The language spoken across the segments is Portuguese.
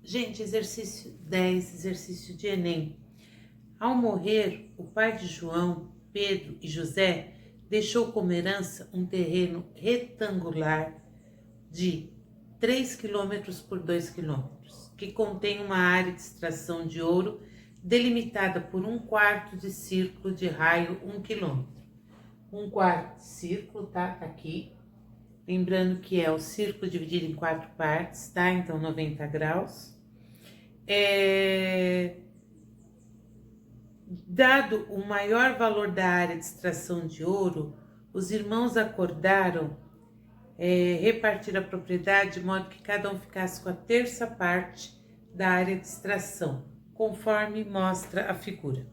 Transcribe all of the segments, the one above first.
Gente, exercício 10, exercício de Enem. Ao morrer, o pai de João, Pedro e José deixou como herança um terreno retangular de 3 quilômetros por 2 quilômetros, que contém uma área de extração de ouro delimitada por 1/4 de círculo de raio 1 quilômetro. 1/4 de círculo, tá aqui. Lembrando que é o círculo dividido em 4 partes, tá? Então, 90 graus. Dado o maior valor da área de extração de ouro, os irmãos acordaram repartir a propriedade de modo que cada um ficasse com a terça parte da área de extração, conforme mostra a figura.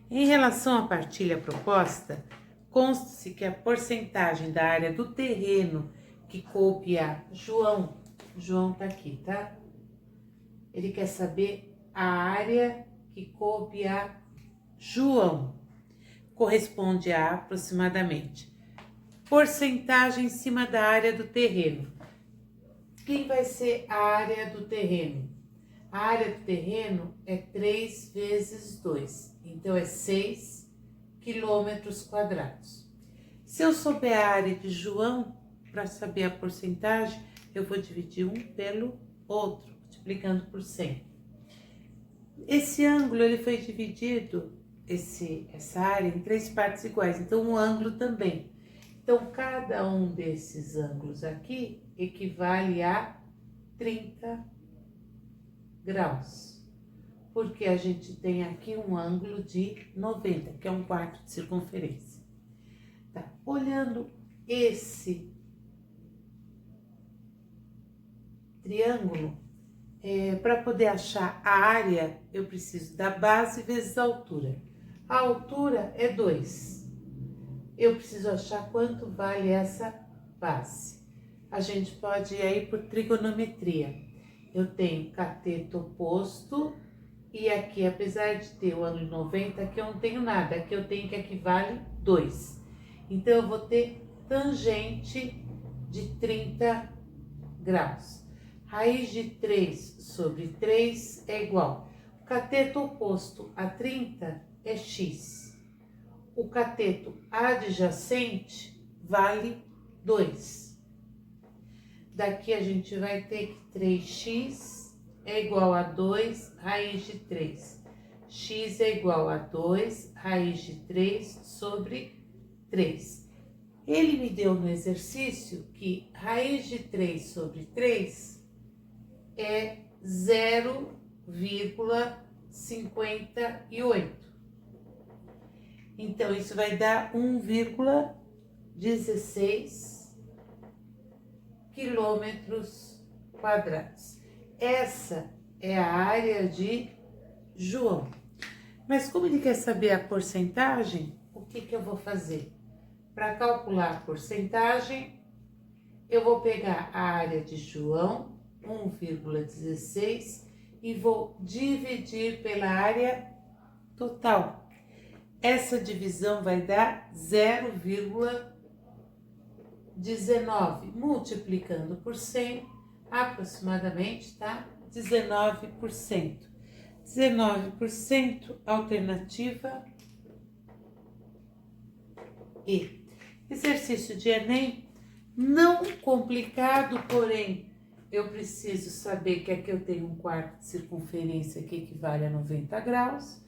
Em relação à partilha proposta, consta-se que a porcentagem da área do terreno que coube a João tá aqui, tá? Ele quer saber a área que coube a João, corresponde a aproximadamente porcentagem em cima da área do terreno. Quem vai ser a área do terreno? A área do terreno é 3 vezes 2, então é 6 quilômetros quadrados. Se eu souber a área de João, para saber a porcentagem, eu vou dividir um pelo outro, multiplicando por 100. Esse ângulo ele foi dividido, essa área, em 3 partes iguais, então um ângulo também. Então, cada um desses ângulos aqui equivale a 30 graus, porque a gente tem aqui um ângulo de 90, que é 1/4 de circunferência. Tá. Olhando esse triângulo, para poder achar a área, eu preciso da base vezes a altura. A altura é 2. Eu preciso achar quanto vale essa base. A gente pode ir aí por trigonometria. Eu tenho cateto oposto e aqui, apesar de ter o ângulo 90, aqui eu não tenho nada. Aqui eu tenho que equivale 2. Então, eu vou ter tangente de 30 graus. Raiz de 3 sobre 3 é igual. O cateto oposto a 30 é x. O cateto adjacente vale 2. Daqui a gente vai ter que 3x é igual a 2 raiz de 3. X é igual a 2 raiz de 3 sobre 3. Ele me deu no exercício que raiz de 3 sobre 3 é 0,58. Então, isso vai dar 1,16 quilômetros quadrados. Essa é a área de João. Mas como ele quer saber a porcentagem, o que eu vou fazer? Para calcular a porcentagem, eu vou pegar a área de João, 1,16, e vou dividir pela área total. Essa divisão vai dar 0,19, multiplicando por 100, aproximadamente, tá? 19%. 19%, alternativa E. Exercício de Enem, não complicado, porém, eu preciso saber que aqui eu tenho 1/4 de circunferência que equivale a 90 graus.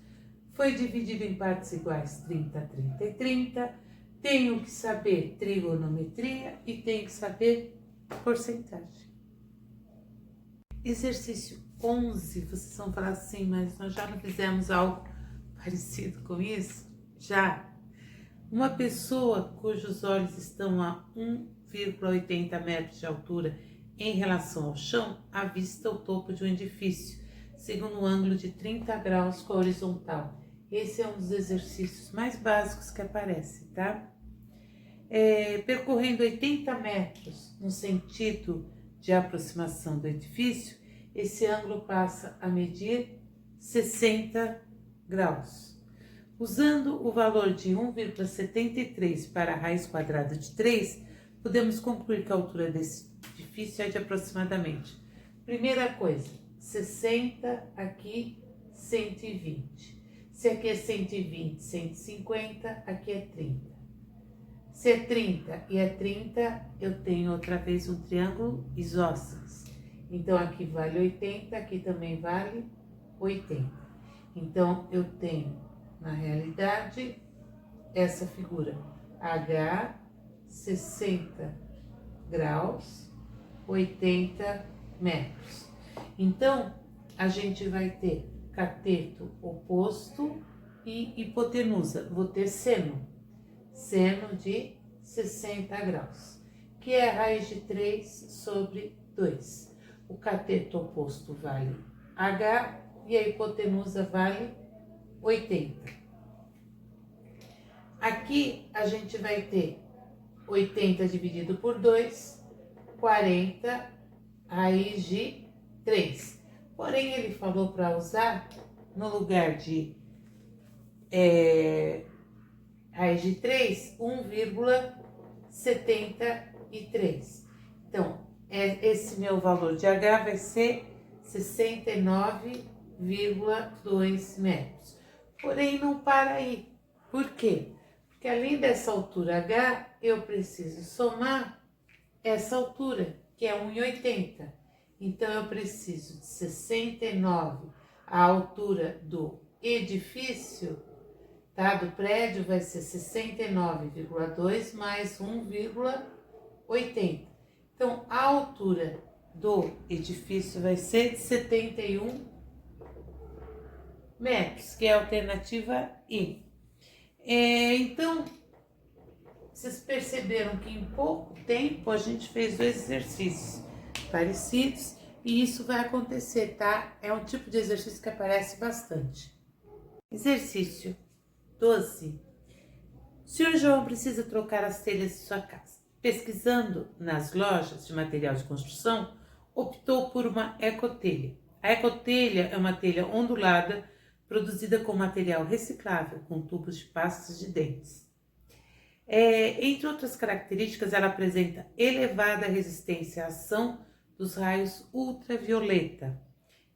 Foi dividido em partes iguais 30, 30 e 30. Tenho que saber trigonometria e tenho que saber porcentagem. Exercício 11. Vocês vão falar assim, mas nós já não fizemos algo parecido com isso? Já. Uma pessoa cujos olhos estão a 1,80 metros de altura em relação ao chão, avista o topo de um edifício, segundo um ângulo de 30 graus com a horizontal. Esse é um dos exercícios mais básicos que aparece, tá? Percorrendo 80 metros no sentido de aproximação do edifício, esse ângulo passa a medir 60 graus. Usando o valor de 1,73 para a raiz quadrada de 3, podemos concluir que a altura desse edifício é de aproximadamente. Primeira coisa, 60, aqui 120. Se aqui é 120, 150, aqui é 30. Se é 30 e é 30, eu tenho outra vez um triângulo isósceles. Então, aqui vale 80, aqui também vale 80. Então, eu tenho, na realidade, essa figura H, 60 graus, 80 metros. Então, a gente vai ter cateto oposto e hipotenusa. Vou ter seno de 60 graus, que é a raiz de 3 sobre 2. O cateto oposto vale H e a hipotenusa vale 80. Aqui a gente vai ter 80 dividido por 2, 40, raiz de 3. Porém, ele falou para usar, no lugar de raiz de 3, 1,73. Então, esse meu valor de H vai ser 69,2 metros. Porém, não para aí. Por quê? Porque além dessa altura H, eu preciso somar essa altura, que é 1,80. Então, eu preciso de 69, a altura do edifício, tá? Do prédio vai ser 69,2 mais 1,80. Então, a altura do edifício vai ser de 71 metros, que é a alternativa I. Então, vocês perceberam que em pouco tempo a gente fez 2 exercícios parecidos e isso vai acontecer, tá? É um tipo de exercício que aparece bastante. Exercício 12. O senhor João precisa trocar as telhas de sua casa. Pesquisando nas lojas de material de construção, optou por uma ecotelha. A ecotelha é uma telha ondulada produzida com material reciclável, com tubos de pastas de dentes. Entre outras características, ela apresenta elevada resistência à ação dos raios ultravioleta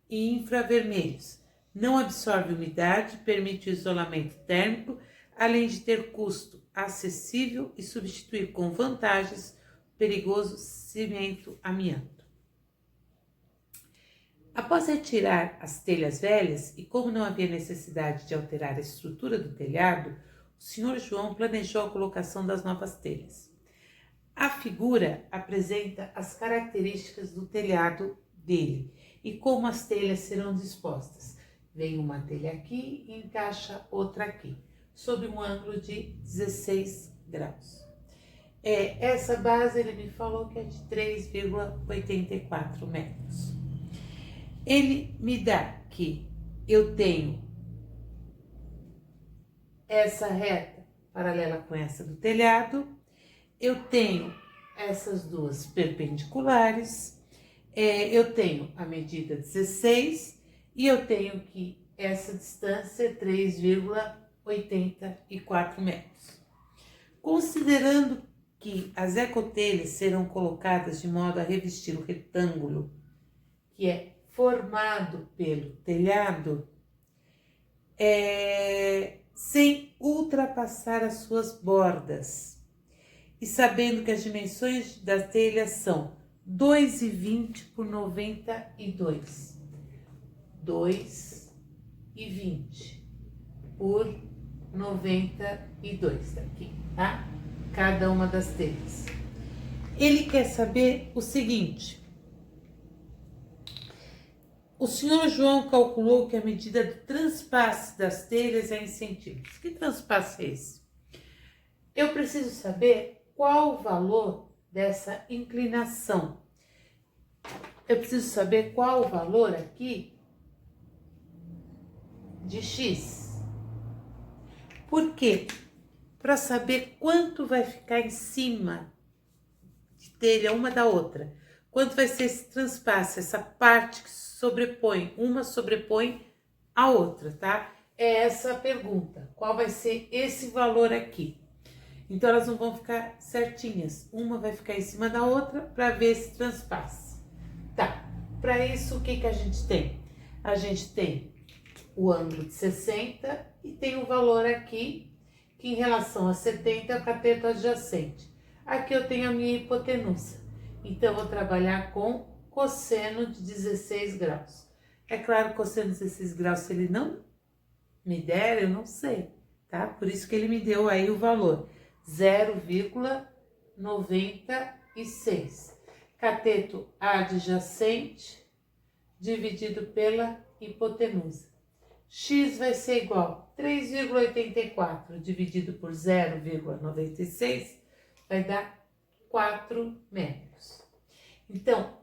e infravermelhos. Não absorve umidade, permite o isolamento térmico, além de ter custo acessível e substituir com vantagens o perigoso cimento amianto. Após retirar as telhas velhas e como não havia necessidade de alterar a estrutura do telhado, o Sr. João planejou a colocação das novas telhas. A figura apresenta as características do telhado dele e como as telhas serão dispostas. Vem uma telha aqui e encaixa outra aqui, sob um ângulo de 16 graus. Essa base ele me falou que é de 3,84 metros. Ele me dá que eu tenho essa reta paralela com essa do telhado, eu tenho essas duas perpendiculares, eu tenho a medida 16 e eu tenho que essa distância é 3,84 metros. Considerando que as ecotelhas serão colocadas de modo a revestir o retângulo que é formado pelo telhado, sem ultrapassar as suas bordas, e sabendo que as dimensões da telha são 2,20 por 92, 2,20 por 92 daqui, tá? Cada uma das telhas. Ele quer saber o seguinte: o senhor João calculou que a medida do transpasse das telhas é em centímetros. Que transpasse é esse? Eu preciso saber qual o valor dessa inclinação. Eu preciso saber qual o valor aqui de x. Por quê? Para saber quanto vai ficar em cima de telha uma da outra. Quanto vai ser esse transpasse, essa parte que sobrepõe, uma sobrepõe a outra, tá? É essa a pergunta. Qual vai ser esse valor aqui? Então, elas não vão ficar certinhas. Uma vai ficar em cima da outra para ver esse transpasse. Tá. para isso, o que a gente tem? A gente tem o ângulo de 60 e tem o valor aqui, que em relação a 70 é o cateto adjacente. Aqui eu tenho a minha hipotenusa. Então, eu vou trabalhar com cosseno de 16 graus. É claro, cosseno de 16 graus, se ele não me der, eu não sei, tá? Por isso que ele me deu aí o valor, 0,96. Cateto adjacente dividido pela hipotenusa. X vai ser igual a 3,84 dividido por 0,96, vai dar 4 metros. Então,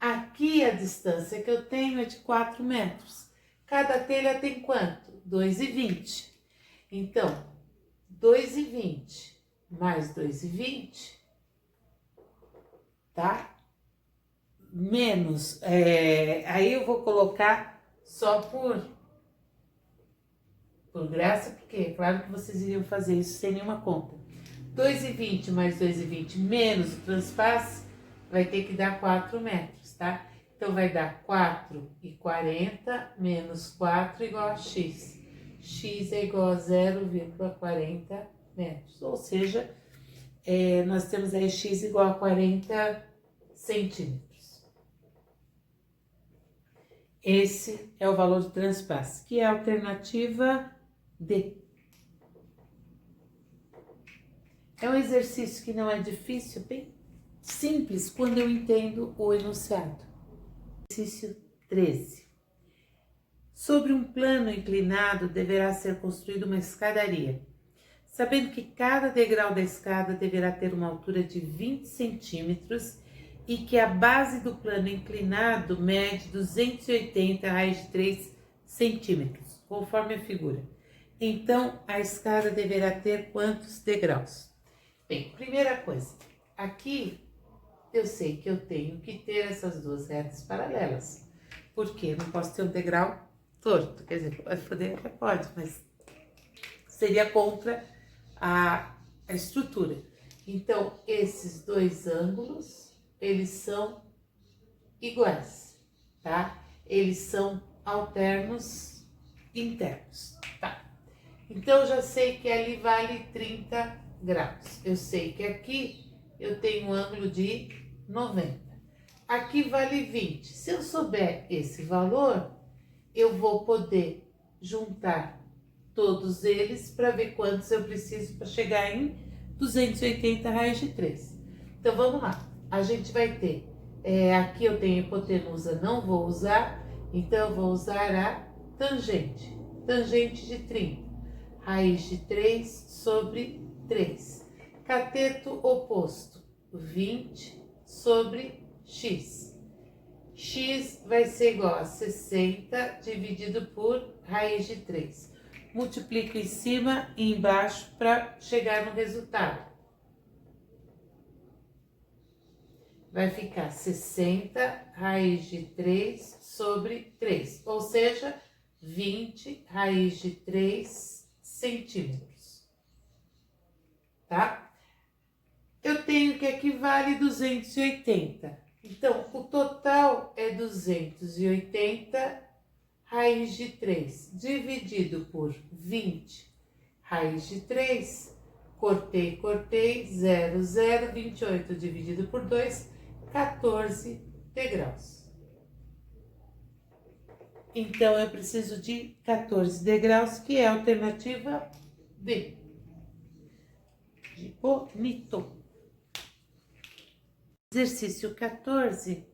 aqui a distância que eu tenho é de 4 metros. Cada telha tem quanto? 2,20. Então, 2,20 mais 2,20, tá? Menos, aí eu vou colocar só por graça, porque é claro que vocês iriam fazer isso sem nenhuma conta. 2,20 mais 2,20 menos o transpasse vai ter que dar 4 metros, tá? Então, vai dar 4,40 menos 4 igual a x. X é igual a 0,40 metros, ou seja, nós temos aí x igual a 40 centímetros. Esse é o valor do transpasse, que é a alternativa D. É um exercício que não é difícil, bem simples quando eu entendo o enunciado. Exercício 13. Sobre um plano inclinado deverá ser construída uma escadaria, sabendo que cada degrau da escada deverá ter uma altura de 20 centímetros e que a base do plano inclinado mede 280 raios de 3 centímetros, conforme a figura. Então, a escada deverá ter quantos degraus? Bem, primeira coisa, aqui eu sei que eu tenho que ter essas duas retas paralelas. Por quê? Não posso ter um degrau torto, quer dizer, pode poder, até pode, mas seria contra a estrutura. Então, esses dois ângulos, eles são iguais, tá? Eles são alternos internos, tá? Então, eu já sei que ali vale 30 graus. Eu sei que aqui eu tenho um ângulo de 90. Aqui vale 20. Se eu souber esse valor, eu vou poder juntar todos eles para ver quantos eu preciso para chegar em 280 raios de 3. Então, vamos lá. A gente vai ter, aqui eu tenho hipotenusa, não vou usar, então eu vou usar a tangente. Tangente de 30. Raiz de 3 sobre 3. Cateto oposto, 20 sobre x. X vai ser igual a 60 dividido por raiz de 3. Multiplico em cima e embaixo para chegar no resultado. Vai ficar 60 raiz de 3 sobre 3, ou seja, 20 raiz de 3 centímetros. Tá? Eu tenho que aqui vale 280. Então, o total é 280 raiz de 3, dividido por 20 raiz de 3, cortei, 0, 0, 28 dividido por 2, 14 degraus. Então, eu preciso de 14 degraus, que é a alternativa D. De bonito. Exercício 14.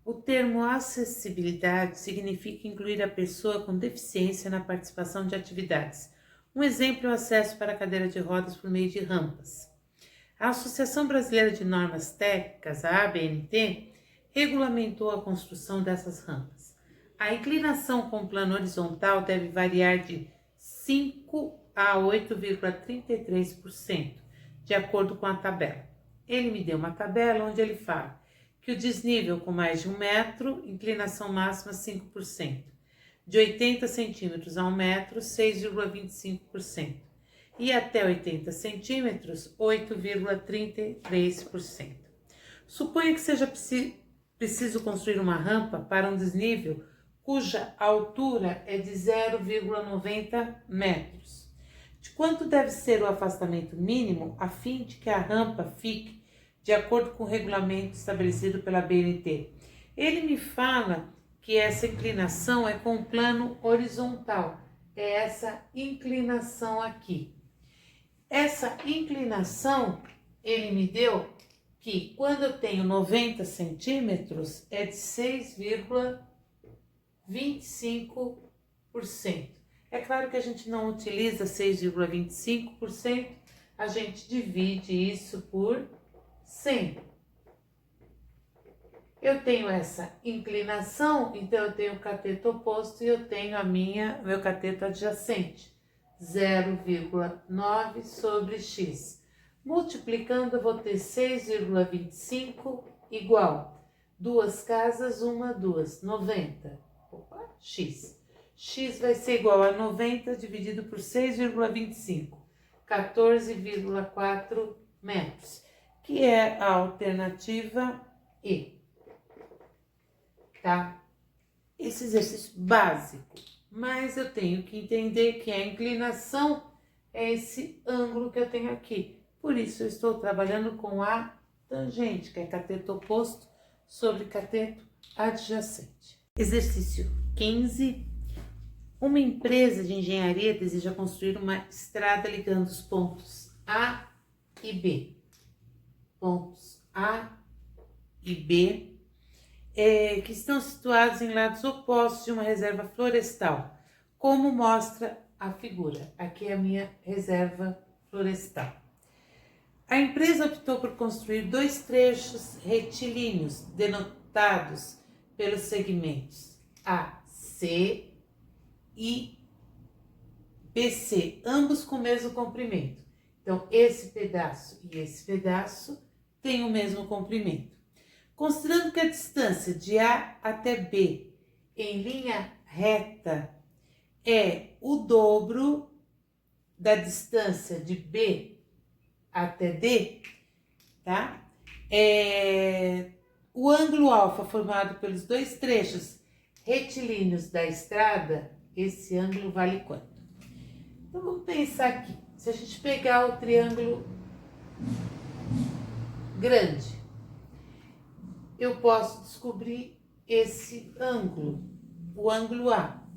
O termo acessibilidade significa incluir a pessoa com deficiência na participação de atividades. Um exemplo é o acesso para a cadeira de rodas por meio de rampas. A Associação Brasileira de Normas Técnicas, a ABNT, regulamentou a construção dessas rampas. A inclinação com o plano horizontal deve variar de 5 a 8,33%, de acordo com a tabela. Ele me deu uma tabela onde ele fala que o desnível com mais de 1 metro, inclinação máxima 5%. De 80 centímetros a 1 metro, 6,25%. E até 80 centímetros, 8,33%. Suponha que seja preciso construir uma rampa para um desnível cuja altura é de 0,90 metros. De quanto deve ser o afastamento mínimo a fim de que a rampa fique de acordo com o regulamento estabelecido pela BNT? Ele me fala que essa inclinação é com plano horizontal, é essa inclinação aqui. Essa inclinação ele me deu que quando eu tenho 90 centímetros é de 6,25%. É claro que a gente não utiliza 6,25%, a gente divide isso por 100. Eu tenho essa inclinação, então eu tenho o cateto oposto e eu tenho meu cateto adjacente, 0,9 sobre x. Multiplicando, eu vou ter 6,25 igual 2 casas, 1, 2, 90. Opa, x. X vai ser igual a 90 dividido por 6,25, 14,4 metros, que é a alternativa E. Tá? Esse exercício básico, mas eu tenho que entender que a inclinação é esse ângulo que eu tenho aqui. Por isso, eu estou trabalhando com a tangente, que é cateto oposto sobre cateto adjacente. Exercício 15. Uma empresa de engenharia deseja construir uma estrada ligando os pontos A e B. Pontos A e B, que estão situados em lados opostos de uma reserva florestal, como mostra a figura. Aqui é a minha reserva florestal. A empresa optou por construir 2 trechos retilíneos, denotados pelos segmentos AC e BC, ambos com o mesmo comprimento. Então, esse pedaço e esse pedaço têm o mesmo comprimento. Considerando que a distância de A até B em linha reta é o dobro da distância de B até D, tá? O ângulo alfa formado pelos 2 trechos retilíneos da estrada, esse ângulo vale quanto? Então, vamos pensar aqui. Se a gente pegar o triângulo grande, eu posso descobrir esse ângulo, o ângulo A.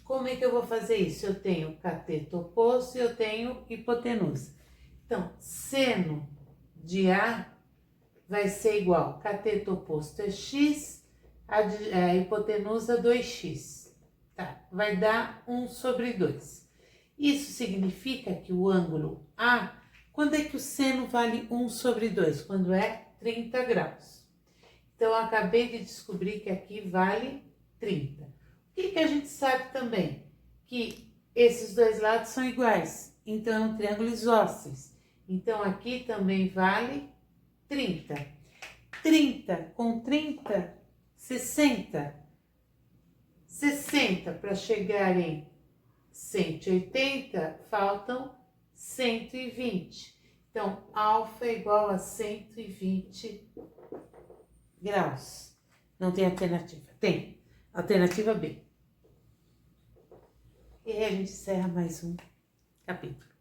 Como é que eu vou fazer isso? Eu tenho cateto oposto e eu tenho hipotenusa. Então, seno de A vai ser igual, cateto oposto é x, a hipotenusa 2x. Tá? Vai dar 1 sobre 2. Isso significa que o ângulo A, quando é que o seno vale 1 sobre 2? Quando é 30 graus. Então, eu acabei de descobrir que aqui vale 30. O que a gente sabe também? Que esses dois lados são iguais. Então, é um triângulo isósceles. Então, aqui também vale 30. 30 com 30, 60. 60 para chegar em 180, faltam 120. Então, alfa é igual a 120 graus. Não tem alternativa? Tem. Alternativa B. E aí a gente encerra mais um capítulo.